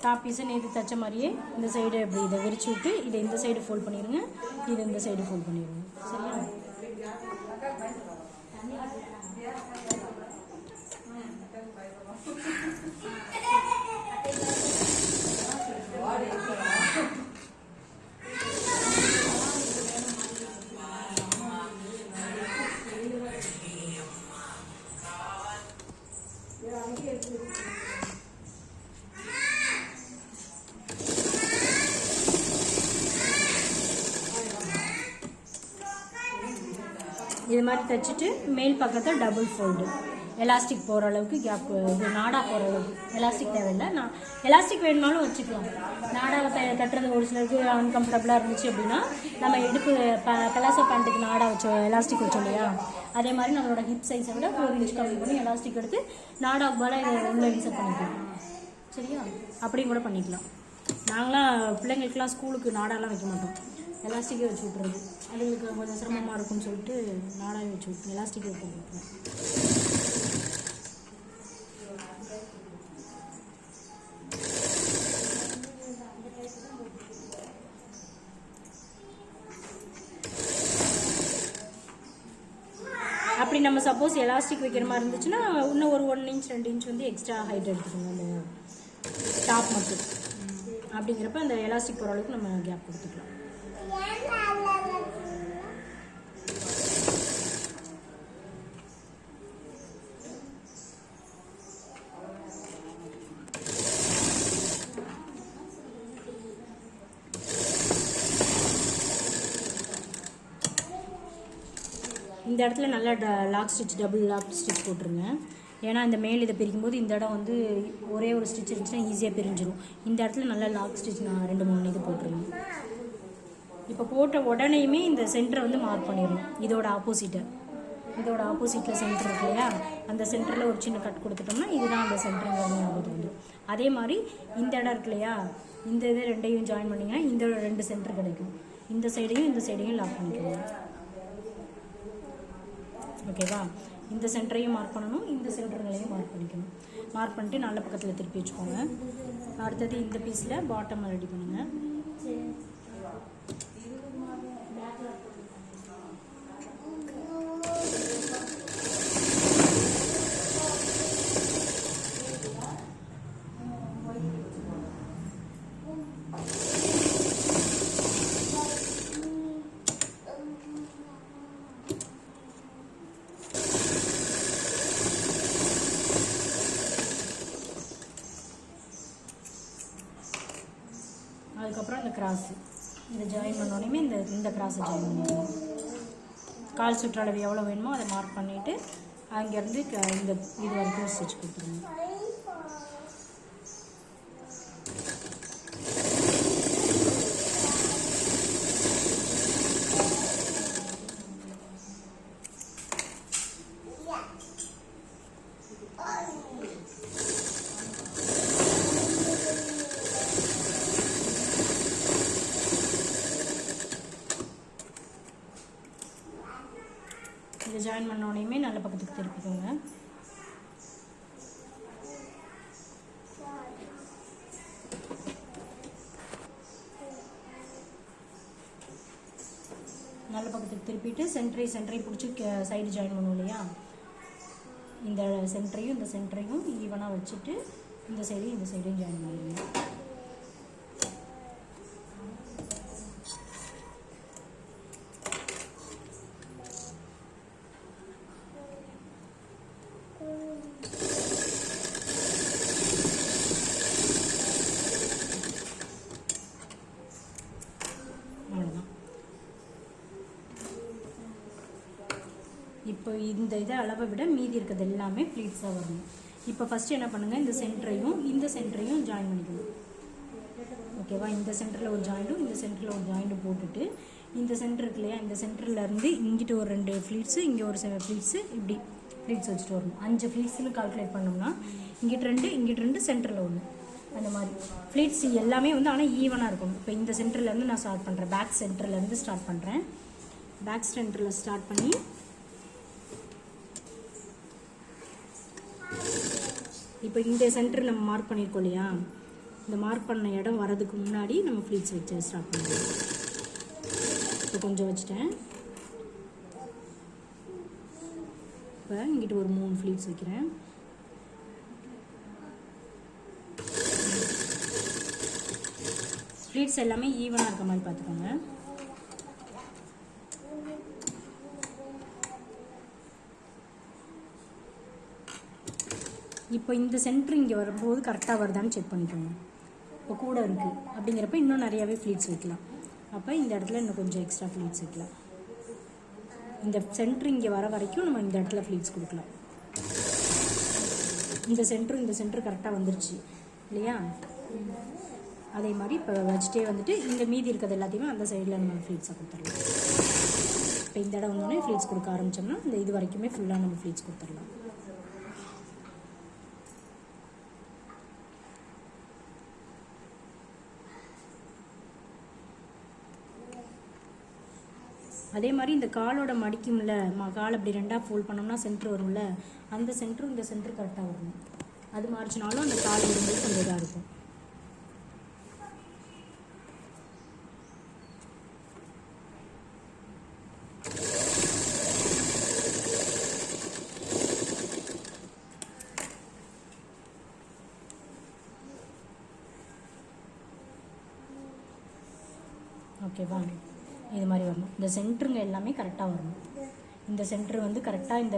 Top பீஸை நேற்று தைச்ச மாதிரியே இந்த சைடு அப்படி இதை விரிச்சு விட்டு இதை இந்த சைடு ஃபோல்ட் பண்ணிடுங்க, இதை இந்த சைடு ஃபோல்ட் பண்ணிடுங்க. சரியா? இது மாதிரி தைச்சிட்டு மேல் பக்கத்தை டபுள் ஃபோல்டு, எலாஸ்டிக் போகிற அளவுக்கு கேப், இது நாடா போகிற அளவுக்கு. எலாஸ்டிக் தேவையில்லை, நான் எலாஸ்டிக் வேணுனாலும் வச்சுக்கலாம். நாடாவை கட்டுறது ஒரு சிலருக்கு அன்கம்ஃபர்டபுளாக இருந்துச்சு அப்படின்னா நம்ம இடுப்பு பலாசோ பேண்ட்டுக்கு நாடா வச்சோம், எலாஸ்டிக் வச்சோம் இல்லையா, அதே மாதிரி நம்மளோட ஹிப் சைஸை விட 4 இன்ச் கம்மி பண்ணி எலாஸ்டிக் எடுத்து நாடாவுக்கு மேலே இதை உள்ள இன்சர்ட் பண்ணிக்கலாம். சரியா? அப்படியும் கூட பண்ணிக்கலாம். நாங்களாம் பிள்ளைங்களுக்குலாம் ஸ்கூலுக்கு நாடாலாம் வைக்க மாட்டோம், எலாஸ்டிக்கே வச்சு விட்றது. அதுங்களுக்கு கொஞ்சம் சிரமமாக இருக்கும்னு சொல்லிட்டு நாடாவே வச்சு விட்டு எலாஸ்டிக்கே வைக்க விட்டுருவோம். அப்படி நம்ம சப்போஸ் எலாஸ்டிக் வைக்கிற மாதிரி இருந்துச்சுன்னா இன்னும் ஒரு 1 இன்ச் 2 இன்ச் வந்து எக்ஸ்ட்ரா ஹைட் எடுத்துக்கோங்க அந்த டாப் மட்டும். அப்படிங்கிறப்ப அந்த எலாஸ்டிக் போகிற அளவுக்கு நம்ம கேப் கொடுத்துக்கலாம். இந்த இடத்துல நல்லா lock stitch, double lock stitch போட்டுருங்க. ஏன்னா இந்த மேல் இதை பிரிக்கும்போது இந்த இடம் வந்து ஒரே ஒரு ஸ்டிச் இருந்துச்சுன்னா ஈஸியாக பிரிஞ்சிடும். இந்த இடத்துல நல்லா லாக் ஸ்டிச் நான் 2-3 இது போட்டுருங்க. இப்போ போட்ட உடனேயுமே இந்த சென்டரை வந்து மார்க் பண்ணிடணும். இதோட ஆப்போசிட்டில் சென்டர் இருக்கு இல்லையா, அந்த சென்டரில் ஒரு சின்ன கட் கொடுத்துட்டோம்னா இதுதான் அந்த சென்டருங்கிறது ஞாபகம் வந்துடும். அதே மாதிரி இந்த இடம் இருக்கு இல்லையா, இந்த இது ரெண்டையும் ஜாயின் பண்ணிங்கன்னா இந்த 2 சென்டர் கிடைக்கும். இந்த சைடையும் லாக் பண்ணிக்கணும். ஓகேவா? இந்த சென்டரையும் மார்க் பண்ணணும், இந்த சென்டர்களையும் மார்க் பண்ணிக்கணும். மார்க் பண்ணிட்டு நல்ல பக்கத்தில் திருப்பி வச்சுக்கோங்க. அடுத்தது இந்த பீஸில் பாட்டம் ரெடி பண்ணுங்கள். அதுக்கப்புறம் இந்த கிராஸு இதை ஜாயின் பண்ணோடனே இந்த கிராஸை ஜாயின் பண்ணிடணும். கால் சுற்றளவு எவ்வளோ வேணுமோ அதை மார்க் பண்ணிவிட்டு அங்கேருந்து இந்த இது வரைக்கும் ஸ்டிச் கொடுத்துருங்க. இதை ஜாயின் பண்ணோடனே நல்ல பக்கத்துக்கு திருப்பிக்கோங்க. நல்ல பக்கத்துக்கு திருப்பிட்டு சென்டரை பிடிச்சி சைடு ஜாயின் பண்ணுவோம் இல்லையா, இந்த சென்டரையும் ஈவனாக வச்சுட்டு இந்த சைடையும் ஜாயின் பண்ணிடுங்க. இப்போ இந்த இதை அளவை விட மீதி இருக்கிறது எல்லாமே ப்ளீட்ஸாக வரணும். இப்போ ஃபஸ்ட்டு என்ன பண்ணுங்கள், இந்த சென்டரையும் ஜாயின் பண்ணிக்கணும். ஓகேவா? இந்த சென்டரில் ஒரு ஜாயிண்ட்டும் இந்த சென்டரில் ஒரு ஜாயிண்ட்டும் போட்டுட்டு இந்த சென்டர் இருக்கு இல்லையா, இந்த சென்டர்லேருந்து இங்கிட்டு ஒரு 2 ஃப்ளீட்ஸு, இங்கே ஒரு ஃப்ளீட்ஸு, இப்படி ஃப்ளீட்ஸ் வச்சுட்டு வரணும். 5 ஃப்ளீட்ஸ்னு கால்குலேட் பண்ணோம்னா இங்கிட்டு 2 சென்டரில் 1, அந்த மாதிரி ஃப்ளீட்ஸ் எல்லாமே வந்து ஆனால் ஈவனாக இருக்கணும். இப்போ இந்த சென்டர்லேருந்து நான் ஸ்டார்ட் பண்ணுறேன், பேக் சென்டர்லேருந்து ஸ்டார்ட் பண்ணுறேன். பேக் சென்டரில் ஸ்டார்ட் பண்ணி இப்போ இந்த சென்டர் நம்ம மார்க் பண்ணியிருக்கோம் இல்லையா, இந்த மார்க் பண்ண இடம் வரதுக்கு முன்னாடி நம்ம ஃப்ளீட்ஸ் வச்சு ஸ்டார்ட் பண்ணுவோம். இப்போ கொஞ்சம் வச்சுட்டேன். இப்போ இங்கிட்ட ஒரு 3 ஃப்ளீட்ஸ் வைக்கிறேன். ஃப்ளீட்ஸ் எல்லாமே ஈவனாக இருக்க மாதிரி பார்த்துக்கோங்க. இப்போ இந்த சென்டர் இங்கே வரும்போது கரெக்டாக வருதான்னு செக் பண்ணிக்கோங்க. இப்போ கூட இருக்குது அப்படிங்கிறப்ப இன்னும் நிறையாவே ஃப்ளீட்ஸ் வைக்கலாம். அப்போ இந்த இடத்துல இன்னும் கொஞ்சம் எக்ஸ்ட்ரா ஃப்ளீட்ஸ் வைக்கலாம். இந்த சென்டர் இங்கே வர வரைக்கும் நம்ம இந்த இடத்துல ஃப்ளீட்ஸ் கொடுக்கலாம். இந்த சென்டர் கரெக்டாக வந்துருச்சு இல்லையா? அதே மாதிரி இப்போ வச்சுட்டே வந்துட்டு இந்த மீதி இருக்கிறது எல்லாத்தையுமே அந்த சைடில் நம்ம ஃப்ளீட்ஸாக கொடுத்துடலாம். இப்போ இந்த இடம் வந்தோடனே ஃப்ளீட்ஸ் கொடுக்க ஆரம்பித்தோம்னா இந்த இது வரைக்குமே ஃபுல்லாக நம்ம ஃப்ளீட்ஸ் கொடுத்துடலாம். அதே மாதிரி இந்த காலோட மடிக்கும்ல, கால் அப்படி 2ஆக ஃபோல்ட் பண்ணோம்னா சென்டர் வரும்ல, அந்த சென்டரும் இந்த சென்டர் கரெக்டாக வரணும். அது மாறிச்சினாலும் அந்த கால் வரும்போது கொஞ்சம் இதாக இருக்கும். ஓகேவா? இது மாதிரி வரணும். இந்த சென்டருங்க எல்லாமே கரெக்டாக வரணும். இந்த சென்டர் வந்து கரெக்டாக இந்த